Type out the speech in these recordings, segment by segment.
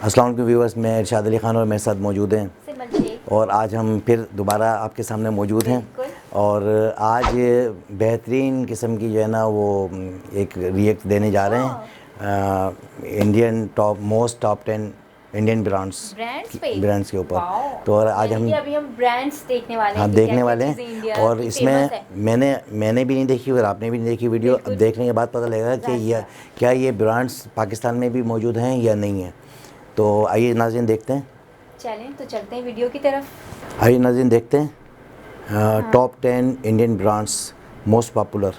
अस्सलाम वालेकुम व्यूअर्स, मैं इरशाद अली ख़ान और मेरे साथ मौजूद हैं और आज हम फिर दोबारा आपके सामने मौजूद हैं और आज बेहतरीन किस्म की जो है ना वो एक रिएक्ट देने जा रहे हैं इंडियन टॉप 10 इंडियन ब्रांड्स के ऊपर। तो और आज हम ब्रांड्स देखने वाले हैं। हाँ, देखने वाले हैं और इसमें मैंने भी नहीं देखी और आपने भी नहीं देखी वीडियो। अब देखने के बाद पता लगेगा कि क्या ये ब्रांड्स पाकिस्तान में भी मौजूद हैं या नहीं है। तो आइए नाज़रीन देखते हैं। चलें तो चलते हैं वीडियो की तरफ। आइए नाज़रीन देखते हैं top 10 Indian brands most popular.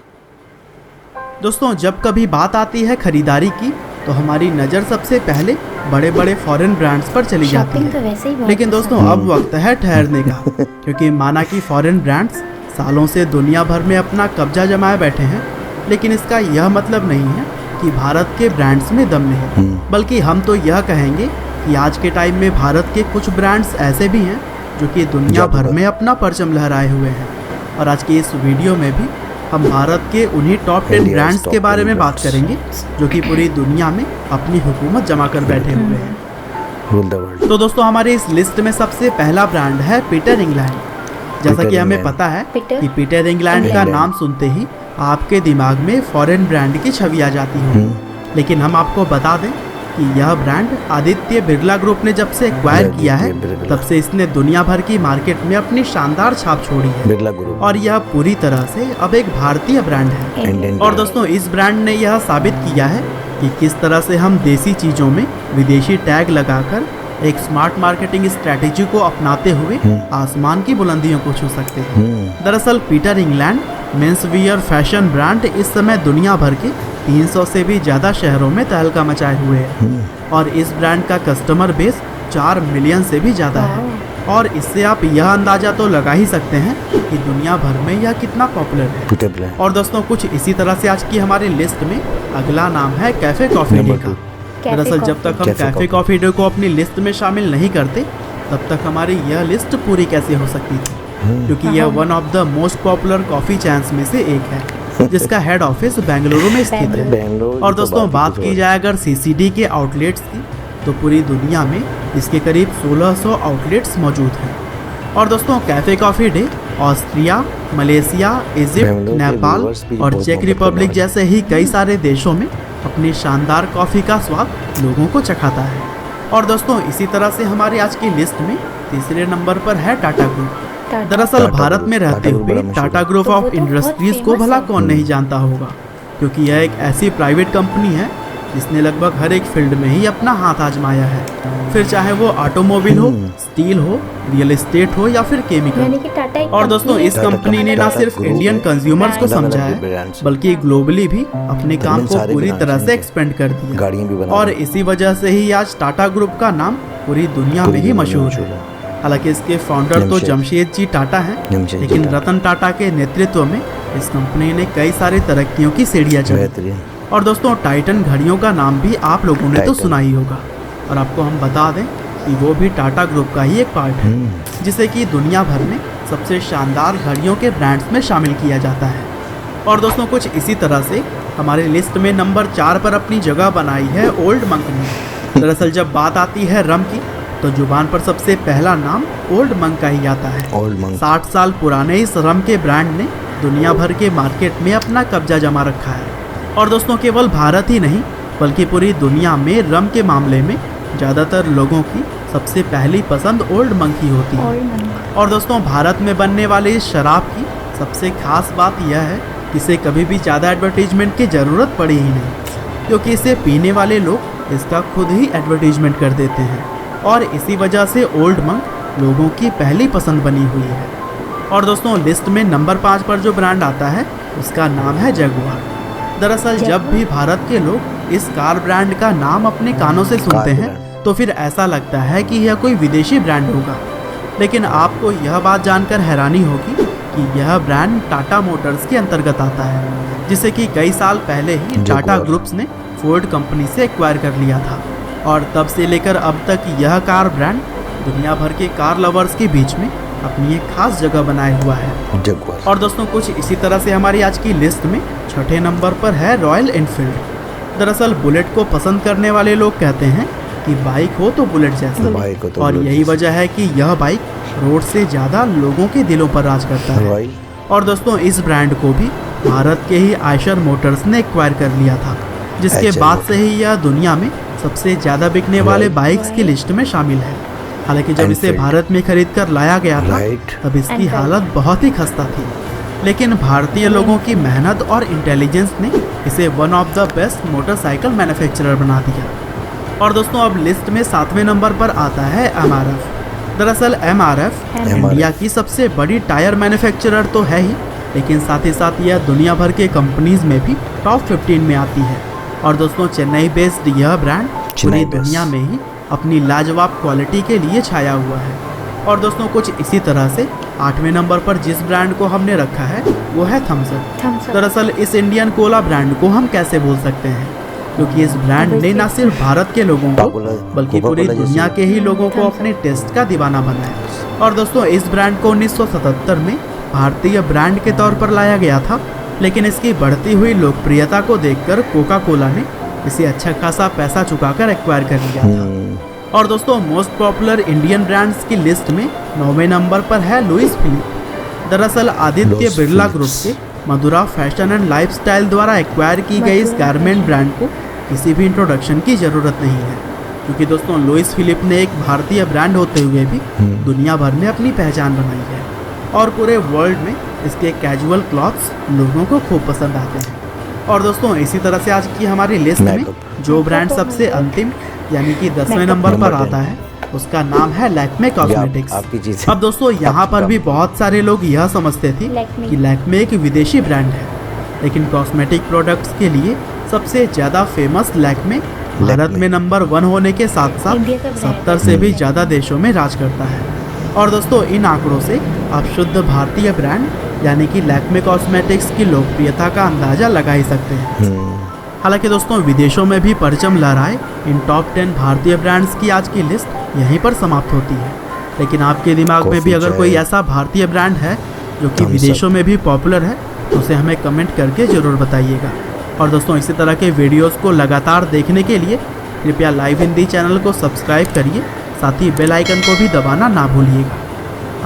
दोस्तों, जब कभी बात आती है खरीदारी की तो हमारी नज़र सबसे पहले बड़े बड़े फॉरेन ब्रांड्स पर चली जाती है। लेकिन दोस्तों, अब वक्त है ठहरने का, क्योंकि माना कि फॉरेन ब्रांड्स सालों से दुनिया भर में अपना कब्जा जमाए बैठे हैं, लेकिन इसका यह मतलब नहीं है कि भारत के ब्रांड्स में दम नहीं, बल्कि हम तो यह कहेंगे कि आज के टाइम में भारत के कुछ ब्रांड्स ऐसे भी हैं जो कि दुनिया भर में अपना परचम लहराए हुए हैं। और आज की इस वीडियो में भी हम भारत के उन्हीं टॉप 10 ब्रांड्स के बारे में बात करेंगे जो कि पूरी दुनिया में अपनी हुकूमत जमा कर बैठे हुए हैं। तो दोस्तों, हमारे इस लिस्ट में सबसे पहला ब्रांड है पीटर इंग्लैंड। जैसा कि हमें पता है कि पीटर इंग्लैंड का नाम सुनते ही आपके दिमाग में फॉरेन ब्रांड की छवि आ जाती है, लेकिन हम आपको बता दें कि यह ब्रांड आदित्य बिरला ग्रुप ने जब से एक्वायर किया है तब से इसने दुनिया भर की मार्केट में अपनी शानदार छाप छोड़ी है और यह पूरी तरह से अब एक भारतीय ब्रांड है। और दोस्तों, इस ब्रांड ने यह साबित किया है कि किस तरह से हम देसी चीजों में विदेशी टैग लगाकर एक स्मार्ट मार्केटिंग स्ट्रेटेजी को अपनाते हुए आसमान की बुलंदियों को छू सकते हैं। दरअसल Peter England men's wear fashion brand इस समय दुनिया भर के 300 से भी ज़्यादा शहरों में तहलका मचाए हुए है और इस ब्रांड का कस्टमर बेस 4 मिलियन से भी ज़्यादा है। और इससे आप यह अंदाजा तो लगा ही सकते हैं कि दुनिया भर में यह कितना पॉपुलर है। और दोस्तों, कुछ इसी तरह से आज की हमारी लिस्ट में अगला नाम है कैफ़े कॉफ़ी डे का। दरअसल जब तक हम कैफ़े कॉफ़ी डे को अपनी लिस्ट में शामिल नहीं करते तब तक हमारी यह लिस्ट पूरी कैसे हो सकती थी, क्योंकि यह one of the most popular coffee chains में से एक है जिसका हेड ऑफिस बेंगलुरु में स्थित है। और दोस्तों, बात की जाए अगर सीसीडी के आउटलेट्स की तो पूरी दुनिया में इसके करीब 1600 आउटलेट्स मौजूद हैं। और दोस्तों, cafe coffee day Austria, Malaysia, Egypt, Nepal और चेक रिपब्लिक जैसे ही कई सारे देशों में अपनी शानदार कॉफ़ी का स्वाद लोगों को चखाता है। और दोस्तों, इसी तरह से हमारी आज की लिस्ट में तीसरे नंबर पर है टाटा ग्रुप। दरअसल भारत में रहते हुए टाटा ग्रुप ऑफ इंडस्ट्रीज को भला कौन नहीं जानता होगा, क्योंकि यह एक ऐसी प्राइवेट कंपनी है जिसने लगभग हर एक फील्ड में ही अपना हाथ आजमाया है, फिर चाहे वो ऑटोमोबाइल हो, स्टील हो, रियल एस्टेट हो या फिर केमिकल। और दोस्तों, इस कंपनी ने न सिर्फ इंडियन कंज्यूमर्स को समझा है बल्कि ग्लोबली भी अपने काम को पूरी तरह से एक्सपेंड कर दिया। और इसी वजह से ही आज टाटा ग्रुप का नाम पूरी दुनिया में ही मशहूर है। हालांकि इसके फाउंडर तो जमशेद जी टाटा हैं, लेकिन रतन टाटा के नेतृत्व में इस कंपनी ने कई सारी तरक्कियों की सीढ़ियां चढ़ी। और दोस्तों, टाइटन घड़ियों का नाम भी आप लोगों ने तो सुना ही होगा, और आपको हम बता दें कि वो भी टाटा ग्रुप का ही एक पार्ट है, जिसे कि दुनिया भर में सबसे शानदार घड़ियों के ब्रांड्स में शामिल किया जाता है। और दोस्तों, कुछ इसी तरह से हमारी लिस्ट में नंबर 4 पर अपनी जगह बनाई है ओल्ड मंक ने। दरअसल जब बात आती है रम की तो जुबान पर सबसे पहला नाम ओल्ड मंक का ही आता है। 60 साल पुराने इस रम के ब्रांड ने दुनिया भर के मार्केट में अपना कब्जा जमा रखा है। और दोस्तों, केवल भारत ही नहीं बल्कि पूरी दुनिया में रम के मामले में ज़्यादातर लोगों की सबसे पहली पसंद ओल्ड मंक ही होती है। और दोस्तों, भारत में बनने वाले इस शराब की सबसे खास बात यह है कि इसे कभी भी ज़्यादा एडवर्टीजमेंट की ज़रूरत पड़ी ही नहीं, क्योंकि इसे पीने वाले लोग इसका खुद ही एडवर्टीजमेंट कर देते हैं और इसी वजह से ओल्ड मंक लोगों की पहली पसंद बनी हुई है। और दोस्तों, लिस्ट में नंबर 5 पर जो ब्रांड आता है उसका नाम है जगुआर। दरअसल जब भी भारत के लोग इस कार ब्रांड का नाम अपने कानों से सुनते हैं तो फिर ऐसा लगता है कि यह कोई विदेशी ब्रांड होगा, लेकिन आपको यह बात जानकर हैरानी होगी कि यह ब्रांड टाटा मोटर्स के अंतर्गत आता है, जिसे कि कई साल पहले ही टाटा ग्रुप्स ने फोर्ड कंपनी से एक्वायर कर लिया था। और तब से लेकर अब तक यह कार ब्रांड दुनिया भर के कार लवर्स के बीच में अपनी एक खास जगह बनाए हुआ है। और दोस्तों, कुछ इसी तरह से हमारी आज की लिस्ट में छठे नंबर पर है रॉयल एनफील्ड। दरअसल बुलेट को पसंद करने वाले लोग कहते हैं कि बाइक हो तो बुलेट जैसा। बाइक हो तो और बुलेट यही जैसा। वजह है कि यह बाइक रोड से ज़्यादा लोगों के दिलों पर राज करता है। भाई और दोस्तों इस ब्रांड को भी भारत के ही आयशर मोटर्स ने एक्वायर कर लिया था, जिसके आयशर बाद मोटर्स। से ही यह दुनिया में सबसे ज़्यादा बिकने वाले Right. बाइक्स की लिस्ट में शामिल है। हालांकि जब इसे Enfield. भारत में खरीद कर लाया गया था Right. तब इसकी Enfield. हालत बहुत ही खस्ता थी, लेकिन भारतीय लोगों की मेहनत और इंटेलिजेंस ने इसे one of the best motorcycle manufacturer बना दिया। और दोस्तों अब लिस्ट में 7वें नंबर पर आता है MRF। दरअसल MRF इंडिया की सबसे बड़ी टायर मैन्युफैक्चरर तो है ही, लेकिन साथ ही साथ यह दुनिया भर के कंपनीज में भी टॉप 15 में आती है। और दोस्तों चेन्नई बेस्ड यह ब्रांड पूरी चेन्नई based। दुनिया में ही अपनी लाजवाब क्वालिटी के लिए छाया हुआ है। और दोस्तों कुछ इसी तरह से 8वें नंबर पर जिस ब्रांड को हमने रखा है वो है थम्स अप। दरअसल इस इंडियन कोला ब्रांड को हम कैसे भूल सकते हैं, क्योंकि इस ब्रांड ने न सिर्फ भारत के लोगों को बल्कि पूरी दुनिया के ही लोगों को अपने टेस्ट का दीवाना बनाया। और दोस्तों इस ब्रांड को 1977 में भारतीय ब्रांड के तौर पर लाया गया था, लेकिन इसकी बढ़ती हुई लोकप्रियता को देखकर कोका कोला ने इसे अच्छा खासा पैसा चुकाकर एक्वायर कर लिया था। और दोस्तों मोस्ट पॉपुलर इंडियन ब्रांड्स की लिस्ट में 9वें नंबर पर है लुइस फिलिप। दरअसल Aditya Louis Birla group Philippe. के मधुरा फैशन एंड लाइफस्टाइल द्वारा एक्वायर की गई इस गारमेंट ब्रांड को किसी भी इंट्रोडक्शन की ज़रूरत नहीं है, क्योंकि दोस्तों लुइस फिलिप ने एक भारतीय ब्रांड होते हुए भी दुनिया भर में अपनी पहचान बनाई है और पूरे वर्ल्ड में इसके कैजुअल क्लॉथ्स लोगों को खूब पसंद आते हैं। और दोस्तों इसी तरह से आज की हमारी लिस्ट में जो ब्रांड सबसे अंतिम यानी कि 10वें नंबर पर आता है उसका नाम है लैक्मे कॉस्मेटिक्स। आपकी चीज़। अब दोस्तों यहाँ पर भी बहुत सारे लोग यह समझते थे Lakme। कि लैक्मे एक विदेशी ब्रांड है, लेकिन कॉस्मेटिक प्रोडक्ट्स के लिए सबसे ज़्यादा फेमस लैक्मे भारत में नंबर 1 होने के साथ साथ इंडिया का brand 70 से भी ज़्यादा देशों में राज करता है। और दोस्तों इन आंकड़ों से आप शुद्ध भारतीय ब्रांड यानी कि लैक्मे कॉस्मेटिक्स की लोकप्रियता का अंदाजा लगा ही सकते हैं। हालांकि दोस्तों विदेशों में भी परचम लहराए इन टॉप 10 भारतीय ब्रांड्स की आज की लिस्ट यहीं पर समाप्त होती है, लेकिन आपके दिमाग में भी अगर कोई ऐसा भारतीय ब्रांड है जो कि विदेशों में भी पॉपुलर है तो उसे हमें कमेंट करके ज़रूर बताइएगा। और दोस्तों इसी तरह के वीडियोस को लगातार देखने के लिए कृपया लाइव हिंदी चैनल को सब्सक्राइब करिए, साथ ही बेल आइकन को भी दबाना ना भूलिएगा।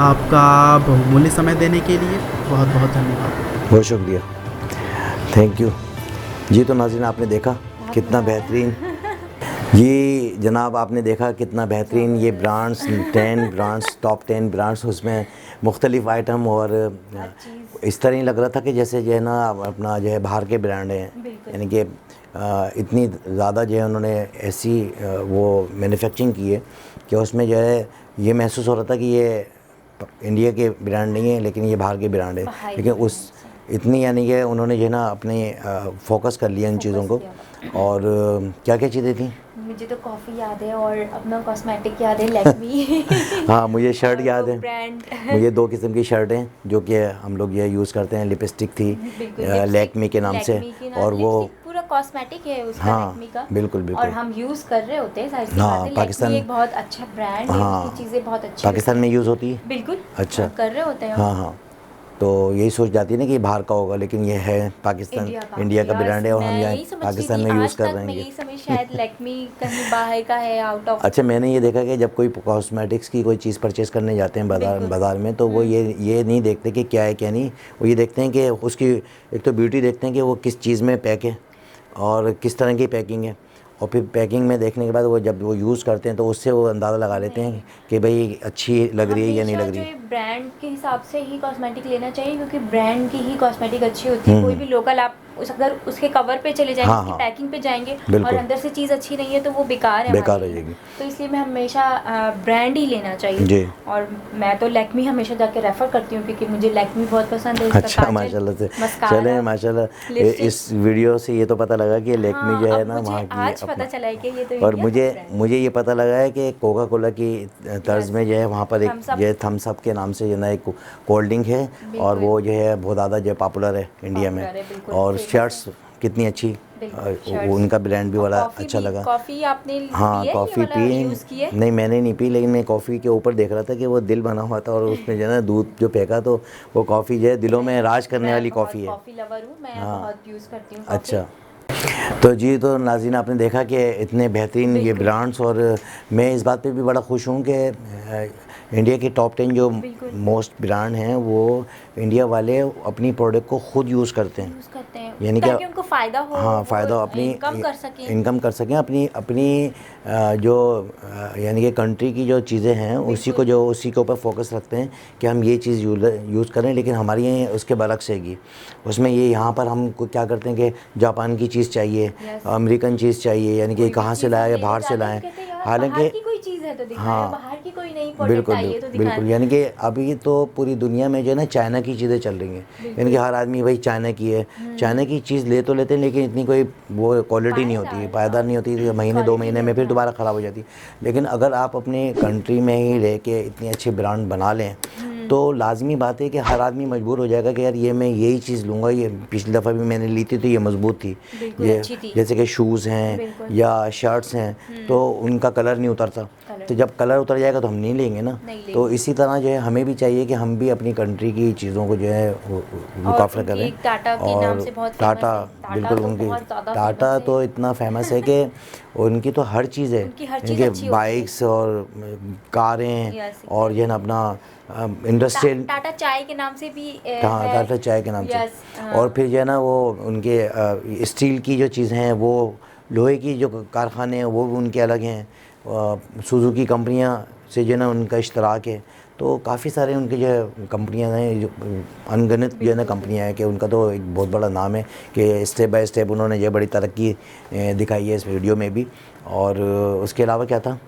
आपका बहुमूल्य समय देने के लिए बहुत बहुत धन्यवाद। बहुत शुक्रिया, थैंक यू जी। तो नाज़रीन आपने देखा कितना बेहतरीन, ये जनाब आपने देखा कितना बेहतरीन ये ब्रांड्स 10 ब्रांड्स टॉप 10 ब्रांड्स, उसमें मुख्तलिफ़ आइटम और इस तरह ही लग रहा था कि जैसे जो है ना अपना जो है बाहर के ब्रांड हैं, यानी कि इतनी ज़्यादा जो है उन्होंने ऐसी वो मैन्युफैक्चरिंग की है कि उसमें जो है ये महसूस हो रहा था कि ये इंडिया के ब्रांड नहीं है लेकिन ये बाहर के ब्रांड है, लेकिन उस इतनी यानी कि उन्होंने जो है ना अपने फोकस कर लिया इन चीज़ों को। और क्या क्या चीज़ें थी? मुझे तो कॉफ़ी याद है और अपना कॉस्मेटिक याद है लैक्मी। हाँ मुझे शर्ट याद है, ब्रांड मुझे 2 किस्म की शर्ट हैं जो कि हम लोग ये यूज़ करते हैं। लिपस्टिक थी लैक्मी के नाम से, और वो पूरा कॉस्मेटिक है उसका हाँ लैक्मी का, बिल्कुल और बिल्कुल। हम यूज़ कर रहे होते हैं सारी हाँ, चीज़ें। पाकिस्तान- एक बहुत अच्छा ब्रांड है, हाँ, उसकी चीज़ें बहुत अच्छी पाकिस्तान में यूज़ होती है। बिल्कुल अच्छा। हम कर रहे होते हैं। हाँ हाँ, तो यही सोच जाती है ना कि बाहर का होगा, लेकिन ये है पाकिस्तान इंडिया का ब्रांड है और हम यहाँ पाकिस्तान में यूज़ कर रहे हैं। यही समझ शायद लैक्मी कहीं बाहर का है, आउट ऑफ। अच्छा, मैंने ये देखा कि जब कोई कॉस्मेटिक्स की कोई चीज़ परचेज़ करने जाते हैं बाज़ार में, तो वो ये नहीं देखते कि क्या है क्या नहीं, वो ये देखते हैं कि उसकी एक तो ब्यूटी देखते हैं कि वो किस चीज़ में पैक है और किस तरह की पैकिंग है, और फिर पैकिंग में देखने के बाद वो जब वो यूज़ करते हैं तो उससे वो अंदाज़ा लगा लेते हैं कि भाई अच्छी लग रही है या नहीं लग रही है। ब्रांड के हिसाब से ही कॉस्मेटिक लेना चाहिए, क्योंकि ब्रांड की ही कॉस्मेटिक अच्छी होती है। कोई भी लोकल आप अगर उसके कवर पे चले जाएंगे, हाँ, उसकी हाँ, पैकिंग पे जाएंगे बिल्कुल। और अंदर से चीज़ अच्छी नहीं है तो वो बेकार है, बेकार हमारे हो लिए। जाएगी। तो इसलिए मैं हमेशा ब्रांड ही लेना चाहिए जी। और मैं तो लैक्मी हमेशा जाके रेफर करती हूँ, क्योंकि मुझे लैक्मी बहुत पसंद है। इसका अच्छा, काजल, माशाल्लाह से मस्कारा, चलें, माशाल्लाह लिपस्टिक। इस वीडियो से ये तो पता लगा कि लैक्मी जो है ना वहाँ की आज पता चला है कि ये तो और इंडिया का brand है। मुझे ये पता लगा है कि कोका कोला की तर्ज में जो है वहाँ पर एक Thumbs Up। जो है थम्स अप के नाम से जो है ना एक कोल्ड ड्रिंक है, और वो जो है बहुत ज़्यादा जो है पॉपुलर है इंडिया में। Popular है, बिल्कुल, और famous शर्ट्स कितनी अच्छी, उनका ब्रांड भी बड़ा अच्छा लगा। कॉफ़ी आपने हाँ, पी है? कॉफ़ी ये वाला पी यूज़ की है? नहीं, मैंने नहीं पी, लेकिन मैं कॉफ़ी के ऊपर देख रहा था कि वो दिल बना हुआ था और उसमें जो है ना दूध जो फेंका, तो वो कॉफ़ी जो है दिलों में राज करने वाली कॉफ़ी है। कॉफ़ी लवर हूँ मैं, हाँ। बहुत यूज़ करती हूँ। अच्छा, तो जी, तो नाज़रीन आपने देखा कि इतने बेहतरीन ये ब्रांड्स, और मैं इस बात पे भी बड़ा खुश हूँ कि इंडिया के टॉप 10 जो मोस्ट ब्रांड हैं वो इंडिया वाले अपनी प्रोडक्ट को खुद यूज़ करते हैं, यानी कि उनको फ़ायदा हो, हाँ फ़ायदा, अपनी इनकम कर सकें, अपनी जो यानी कि कंट्री की जो चीज़ें हैं उसी के ऊपर फोकस रखते हैं कि हम ये चीज़ यूज़ करें, लेकिन हमारी ये उसके बरक्स हैगी। उसमें ये यहाँ पर हम क्या करते हैं कि जापान की चीज़ चाहिए, अमेरिकन चीज़ चाहिए, यानी कि कहाँ से लाए या बाहर से लाएँ, हालांकि कोई चीज़ है तो दिखाएं, हाँ बाहर की कोई नई प्रोडक्ट आई है तो दिखाएं। बिल्कुल, यानी कि अभी तो पूरी दुनिया में जो है ना चाइना की चीज़ें चल रही हैं, यानी कि हर आदमी भाई चाइना की है, चाइना की चीज़ ले तो लेते हैं, लेकिन इतनी कोई वो क्वालिटी नहीं होती, पायदार नहीं होती, महीने 2 महीने में फिर दोबारा ख़राब हो जाती है। लेकिन अगर आप अपने कंट्री में ही रह के इतने अच्छे ब्रांड बना लें तो लाजमी बात है कि हर आदमी मजबूर हो जाएगा कि यार ये मैं यही चीज़ लूँगा, ये पिछली दफ़ा भी मैंने ली थी तो ये मजबूत थी, ये जैसे कि शूज़ हैं या शर्ट्स हैं तो उनका कलर नहीं उतरता, तो जब कलर उतर जाएगा तो हम नहीं लेंगे ना। तो इसी तरह जो है हमें भी चाहिए कि हम भी अपनी कंट्री की चीज़ों को जो है मुकाफला करें। और टाटा, बिल्कुल, उनकी टाटा तो इतना फेमस है कि उनकी तो हर चीज़ है, उनके बाइक्स और कारें, और जो है ना अपना इंडस्ट्रियल टाटा चाय के नाम से भी हाँ, टाटा चाय के नाम से। और फिर जो है ना वो उनके स्टील की जो चीज़ें हैं, वो लोहे की जो कारखाने हैं वो भी उनके अलग हैं, सुजुकी कंपनियां से जो है ना उनका इश्तराक है, तो काफ़ी सारे उनके जो है कंपनियां हैं, जो अनगिनत जो है ना कंपनियां हैं कि उनका तो एक बहुत बड़ा नाम है कि स्टेप बाय स्टेप उन्होंने जो बड़ी तरक्की दिखाई है इस वीडियो में भी। और उसके अलावा क्या था,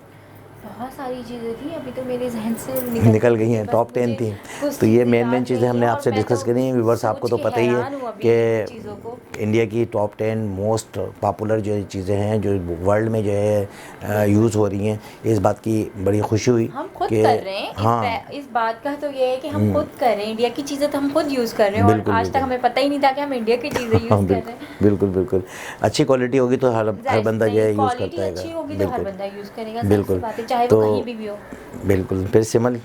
बहुत सारी चीज़ें थी, अभी तो मेरे जहन से निकल गई हैं, टॉप 10 थी। तो ये मेन चीज़ें हमने आपसे डिस्कस करी हैं। व्यूअर्स, आपको तो पता ही है कि इंडिया की टॉप 10 मोस्ट पॉपुलर जो चीज़ें हैं जो वर्ल्ड में जो है यूज़ हो रही हैं, इस बात की बड़ी खुशी हुई हम खुद कर रहे हैं। हाँ, इस बात का तो ये है कि हम खुद कर रहे हैं, इंडिया की चीज़ें तो हम खुद यूज़ कर रहे हैं, और आज तक हमें पता ही नहीं था कि हम इंडिया की चीज़ें यूज़ कर रहे हैं। बिल्कुल बिल्कुल, अच्छी क्वालिटी होगी तो हर बंदा जो है यूज़ करता है, अच्छी होगी तो हर बंदा यूज़ करेगा, बिल्कुल, चाहे वो कहीं भी हो। बिल्कुल। फिर सिमल,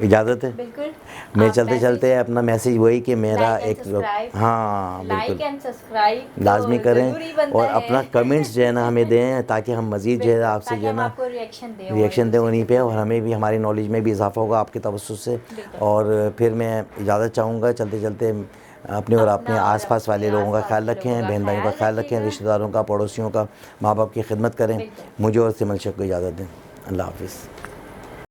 इजाज़त है, बिल्कुल। मैं चलते अपना मैसेज वही कि मेरा एक हाँ लाइक एंड सब्सक्राइब लाजमी करें, और अपना कमेंट्स जो है ना हमें दें ताकि हम मज़ीद जो है आपसे जो है ना रिएक्शन दें उन्हीं पे, और हमें भी हमारी नॉलेज में भी इजाफा होगा आपके तवज्जुह से। और फिर मैं इजाज़त चाहूँगा, चलते अपने और अपने आसपास वाले लोगों का ख्याल रखें, बहन भाइयों का ख्याल रखें, रिश्तेदारों का, पड़ोसियों का, माँ बाप की खिदमत करें। मुझे और सिमल शेख को इजाज़त दें। अल्लाह हाफ़िज़।